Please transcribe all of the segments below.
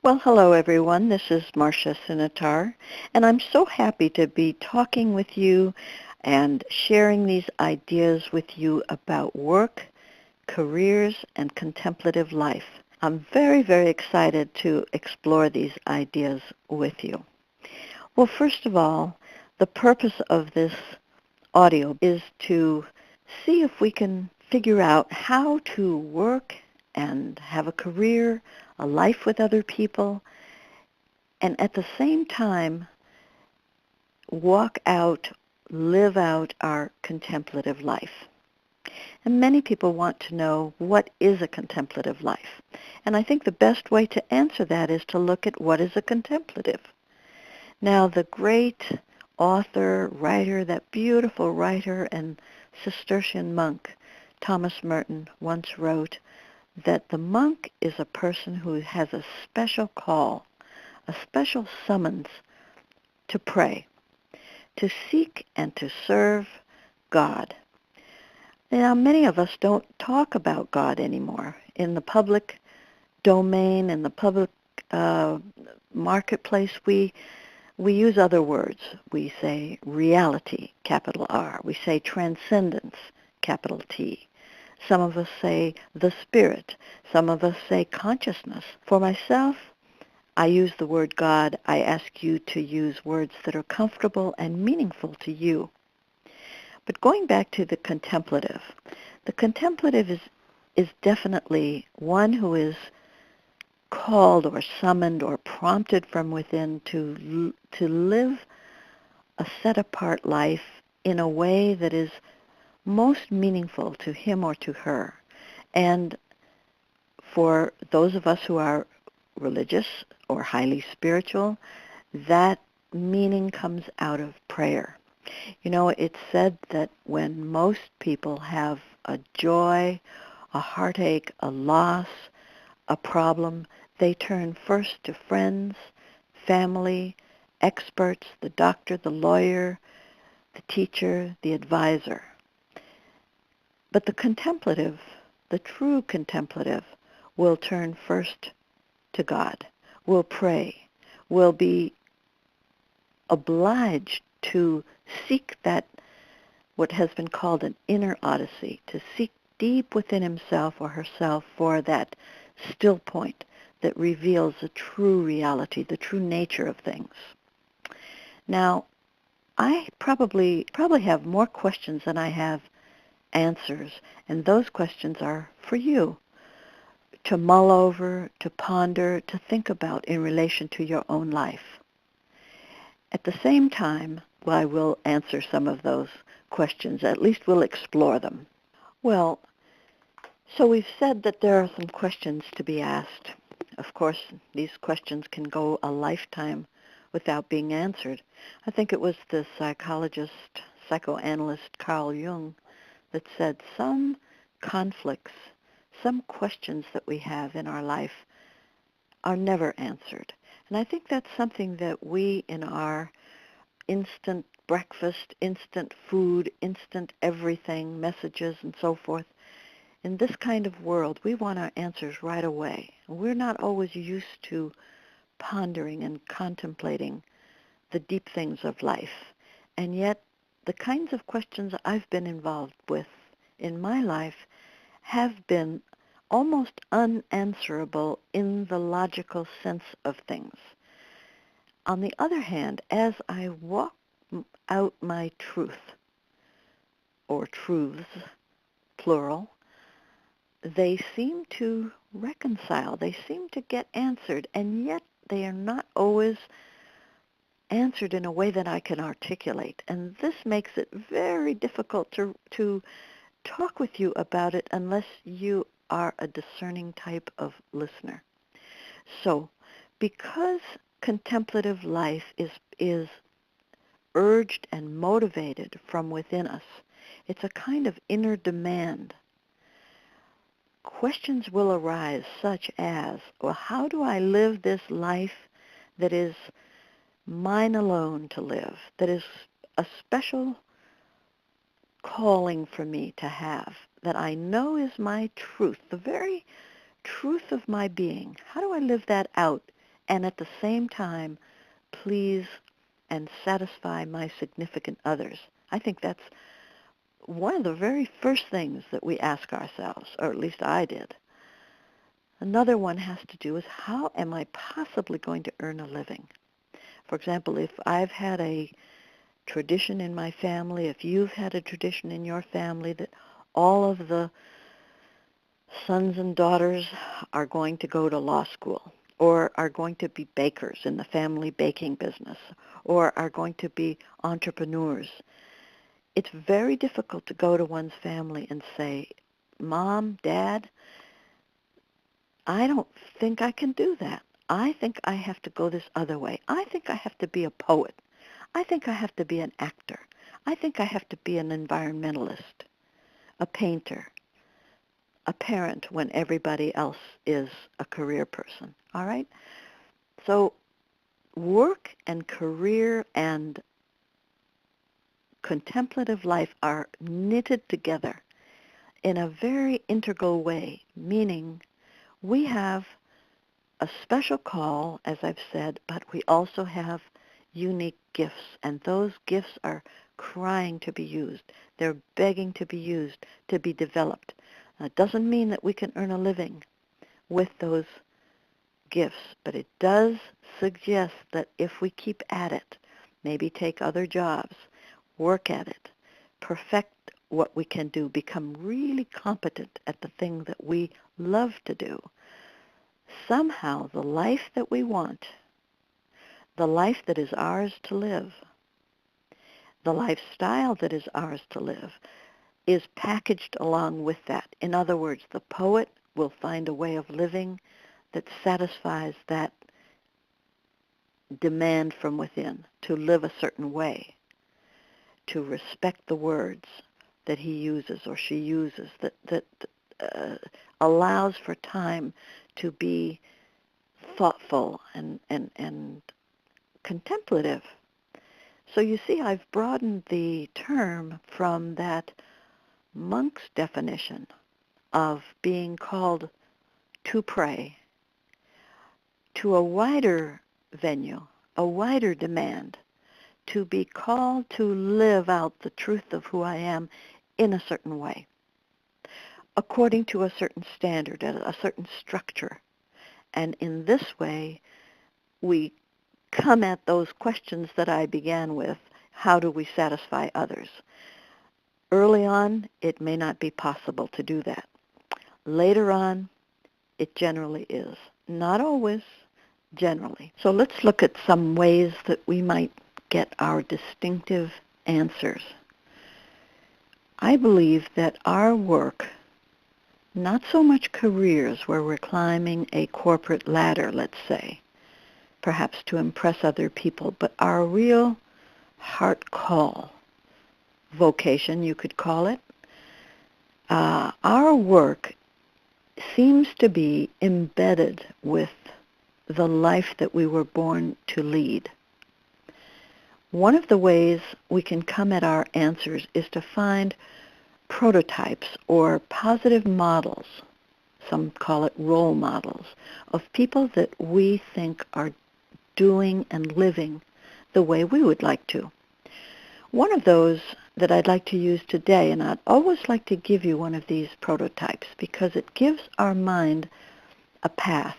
Well, hello everyone. This is Marcia Sinatar, and I'm so happy to be talking with you and sharing these ideas with you about work, careers, and contemplative life. I'm very, very excited to explore these ideas with you. Well, first of all, the purpose of this audio is to see if we can figure out how to work and have a career, a life with other people, and at the same time walk out, live out our contemplative life. And many people want to know, what is a contemplative life? And I think the best way to answer that is to look at what is a contemplative. Now, the great author, writer, that beautiful writer and Cistercian monk, Thomas Merton, once wrote that the monk is a person who has a special call, a special summons to pray, to seek and to serve God. Now, many of us don't talk about God anymore. In the public domain, in the public uh, marketplace, we use other words. We say reality, capital R. We say transcendence, capital T. Some of us say the spirit. Some of us say consciousness. For myself, I use the word God. I ask you to use words that are comfortable and meaningful to you. But going back to the contemplative is definitely one who is called or summoned or prompted from within to live a set-apart life in a way that is most meaningful to him or to her. And for those of us who are religious or highly spiritual, that meaning comes out of prayer. You know, it's said that when most people have a joy, a heartache, a loss, a problem, they turn first to friends, family, experts, the doctor, the lawyer, the teacher, the advisor. But the contemplative, the true contemplative, will turn first to God, will pray, will be obliged to seek that, what has been called an inner odyssey, to seek deep within himself or herself for that still point that reveals the true reality, the true nature of things. Now, I probably have more questions than I have answers, and those questions are for you to mull over, to ponder, to think about in relation to your own life. At the same time, I will answer some of those questions. At least we'll explore them. Well, so we've said that there are some questions to be asked. Of course, these questions can go a lifetime without being answered. I think it was the psychoanalyst Carl Jung that said some conflicts, some questions that we have in our life are never answered. And I think that's something that we in our instant breakfast, instant food, instant everything, messages and so forth, in this kind of world, we want our answers right away. We're not always used to pondering and contemplating the deep things of life. And yet, the kinds of questions I've been involved with in my life have been almost unanswerable in the logical sense of things. On the other hand, as I walk out my truth, or truths, plural, they seem to reconcile. They seem to get answered, and yet they are not always answered in a way that I can articulate. And this makes it very difficult to talk with you about it unless you are a discerning type of listener. So, because contemplative life is urged and motivated from within us, it's a kind of inner demand. Questions will arise such as, well, how do I live this life that is mine alone to live, that is a special calling for me to have, that I know is my truth, the very truth of my being? How do I live that out and at the same time please and satisfy my significant others? I think that's one of the very first things that we ask ourselves, or at least I did. Another one has to do with, how am I possibly going to earn a living? For example, if I've had a tradition in my family, if you've had a tradition in your family that all of the sons and daughters are going to go to law school, or are going to be bakers in the family baking business, or are going to be entrepreneurs, it's very difficult to go to one's family and say, Mom, Dad, I don't think I can do that. I think I have to go this other way. I think I have to be a poet. I think I have to be an actor. I think I have to be an environmentalist, a painter, a parent when everybody else is a career person. All right? So work and career and contemplative life are knitted together in a very integral way, meaning we have a special call, as I've said, but we also have unique gifts, and those gifts are crying to be used. They're begging to be used, to be developed. It doesn't mean that we can earn a living with those gifts, but it does suggest that if we keep at it, maybe take other jobs, work at it, perfect what we can do, become really competent at the thing that we love to do, somehow the life that we want, the life that is ours to live, the lifestyle that is ours to live, is packaged along with that. In other words, the poet will find a way of living that satisfies that demand from within to live a certain way, to respect the words that he uses or she uses, that allows for time to be thoughtful and contemplative. So you see, I've broadened the term from that monk's definition of being called to pray to a wider venue, a wider demand, to be called to live out the truth of who I am in a certain way, according to a certain standard, a certain structure. And in this way, we come at those questions that I began with. How do we satisfy others? Early on, it may not be possible to do that. Later on, it generally is. Not always, generally. So let's look at some ways that we might get our distinctive answers. I believe that our work, not so much careers where we're climbing a corporate ladder, let's say, perhaps to impress other people, but our real heart call, vocation you could call it, our work seems to be embedded with the life that we were born to lead. One of the ways we can come at our answers is to find prototypes or positive models, some call it role models, of people that we think are doing and living the way we would like to. One of those that I'd like to use today, and I'd always like to give you one of these prototypes because it gives our mind a path.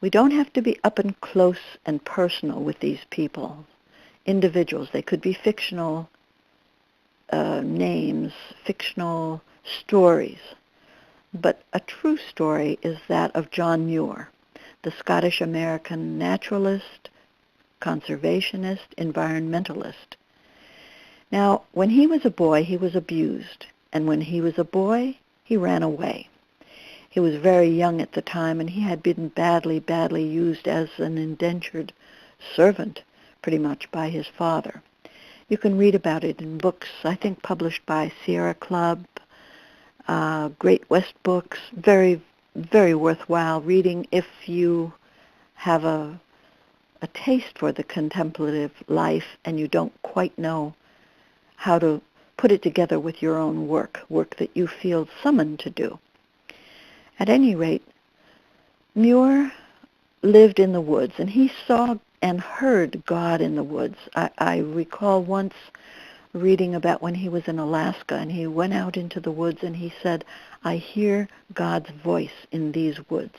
We don't have to be up and close and personal with these people, individuals. They could be fictional names, fictional stories. But a true story is that of John Muir, the Scottish-American naturalist, conservationist, environmentalist. Now, when he was a boy, he was abused. And when he was a boy, he ran away. He was very young at the time, and he had been badly, badly used as an indentured servant, pretty much, by his father. You can read about it in books, I think, published by Sierra Club, Great West Books, very, very worthwhile reading if you have a taste for the contemplative life and you don't quite know how to put it together with your own work that you feel summoned to do. At any rate, Muir lived in the woods, and he saw and heard God in the woods. I recall once reading about when he was in Alaska, and he went out into the woods, and he said, I hear God's voice in these woods.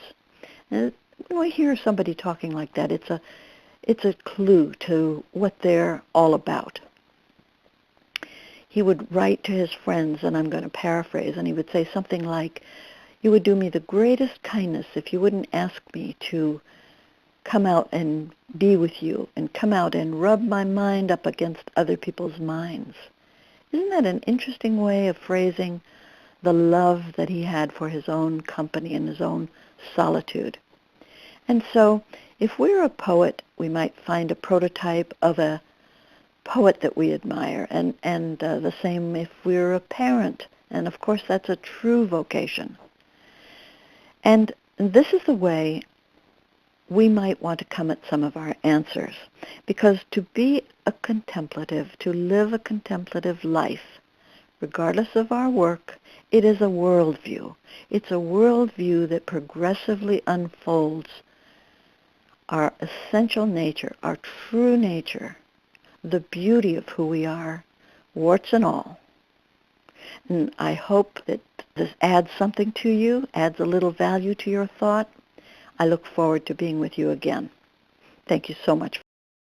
And when we hear somebody talking like that, it's a clue to what they're all about. He would write to his friends, and I'm going to paraphrase, and he would say something like, you would do me the greatest kindness if you wouldn't ask me to come out and be with you and come out and rub my mind up against other people's minds. Isn't that an interesting way of phrasing the love that he had for his own company and his own solitude? And so if we're a poet, we might find a prototype of a poet that we admire, and the same if we're a parent. And of course, that's a true vocation. And this is the way we might want to come at some of our answers. Because to be a contemplative, to live a contemplative life, regardless of our work, it is a worldview. It's a worldview that progressively unfolds our essential nature, our true nature, the beauty of who we are, warts and all. And I hope that this adds something to you, adds a little value to your thought. I look forward to being with you again. Thank you so much